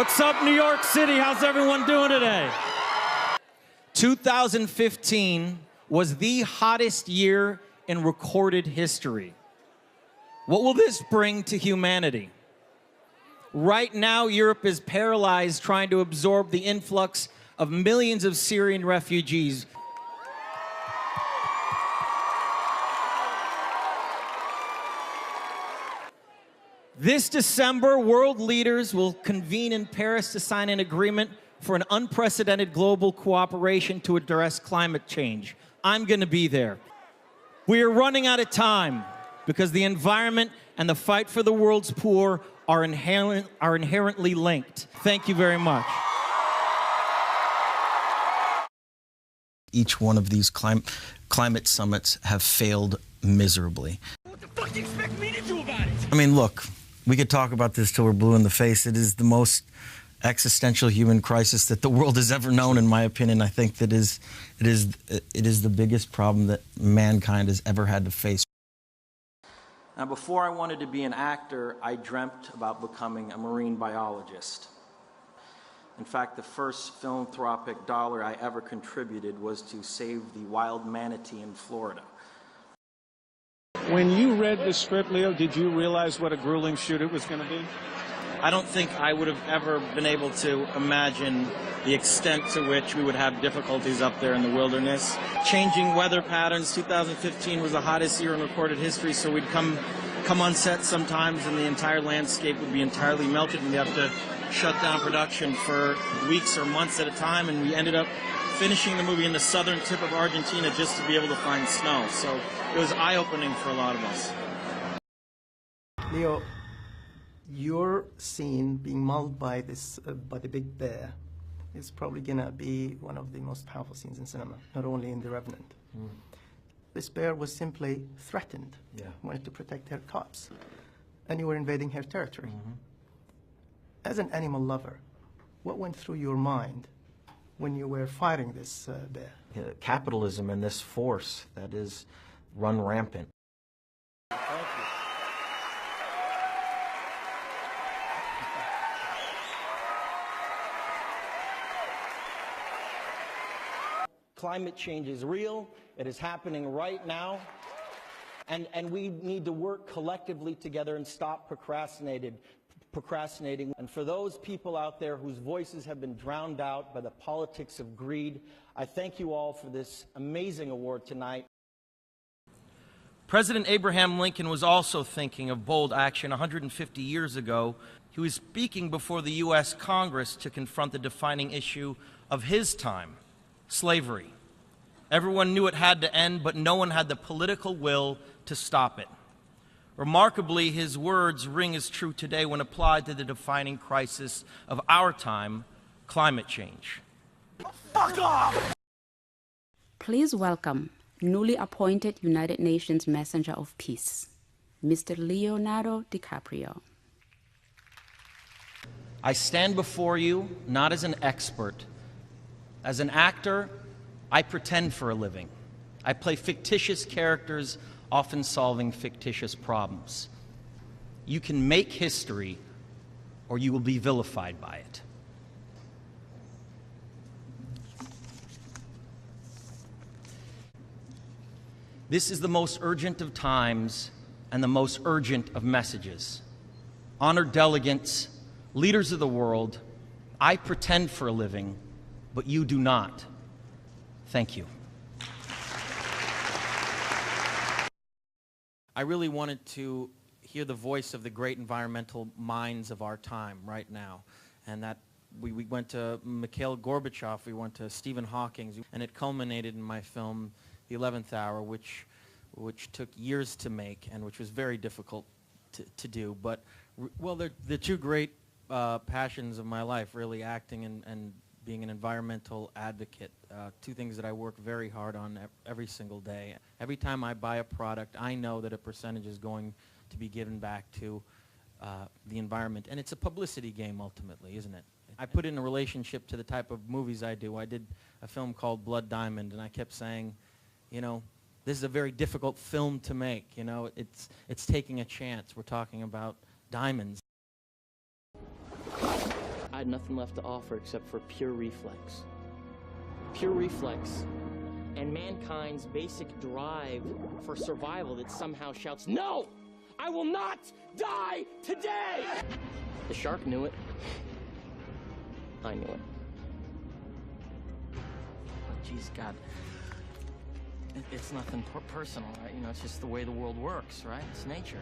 What's up, New York City? How's everyone doing today? 2015 was the hottest year in recorded history. What will this bring to humanity? Right now, Europe is paralyzed trying to absorb the influx of millions of Syrian refugees. This December, world leaders will convene in Paris to sign an agreement for an unprecedented global cooperation to address climate change. I'm going to be there. We are running out of time because the environment and the fight for the world's poor are inherently linked. Thank you very much. Each one of these climate summits have failed miserably. What the fuck do you expect me to do about it? I mean, look, we could talk about this till we're blue in the face. It is the most existential human crisis that the world has ever known, in my opinion. I think that it is the biggest problem that mankind has ever had to face. Now, before I wanted to be an actor, I dreamt about becoming a marine biologist. In fact, the first philanthropic dollar I ever contributed was to save the wild manatee in Florida. When you read the script, Leo, did you realize what a grueling shoot it was going to be? I don't think I would have ever been able to imagine the extent to which we would have difficulties up there in the wilderness. Changing weather patterns, 2015 was the hottest year in recorded history, so we'd come on set sometimes and the entire landscape would be entirely melted and we'd have to shut down production for weeks or months at a time, and we ended up finishing the movie in the southern tip of Argentina just to be able to find snow. So it was eye-opening for a lot of us. Leo, your scene being mauled by the big bear is probably gonna be one of the most powerful scenes in cinema, not only in The Revenant. This bear was simply threatened, wanted to protect her cubs, and you were invading her territory. As an animal lover, what went through your mind when you were fighting this bear? Capitalism and this force that is run rampant. Climate change is real. It is happening right now. And we need to work collectively together and stop procrastinating. And for those people out there whose voices have been drowned out by the politics of greed, I thank you all for this amazing award tonight. President Abraham Lincoln was also thinking of bold action 150 years ago. He was speaking before the U.S. Congress to confront the defining issue of his time, slavery. Everyone knew it had to end, but no one had the political will to stop it. Remarkably, his words ring as true today when applied to the defining crisis of our time, climate change. Fuck off! Please welcome newly appointed United Nations Messenger of Peace, Mr. Leonardo Dicaprio. I stand before you not as an expert. As an actor, I pretend for a living. I play fictitious characters, often solving fictitious problems. You can make history, or you will be vilified by it. This is the most urgent of times and the most urgent of messages. Honored delegates, leaders of the world, I pretend for a living, but you do not. Thank you. I really wanted to hear the voice of the great environmental minds of our time right now. And that we went to Mikhail Gorbachev, we went to Stephen Hawking, and it culminated in my film, The 11th Hour, which took years to make and which was very difficult to do. But, well, they're the two great passions of my life, really, acting and being an environmental advocate, two things that I work very hard on every single day. Every time I buy a product, I know that a percentage is going to be given back to the environment. And it's a publicity game, ultimately, isn't it? I put in a relationship to the type of movies I do. I did a film called Blood Diamond, and I kept saying, you know, this is a very difficult film to make. You know, it's taking a chance. We're talking about diamonds. I had nothing left to offer except for pure reflex. Pure reflex and mankind's basic drive for survival that somehow shouts, "No! I will not die today!" The shark knew it. I knew it. But geez, God, it's nothing personal, right? You know, it's just the way the world works, right? It's nature.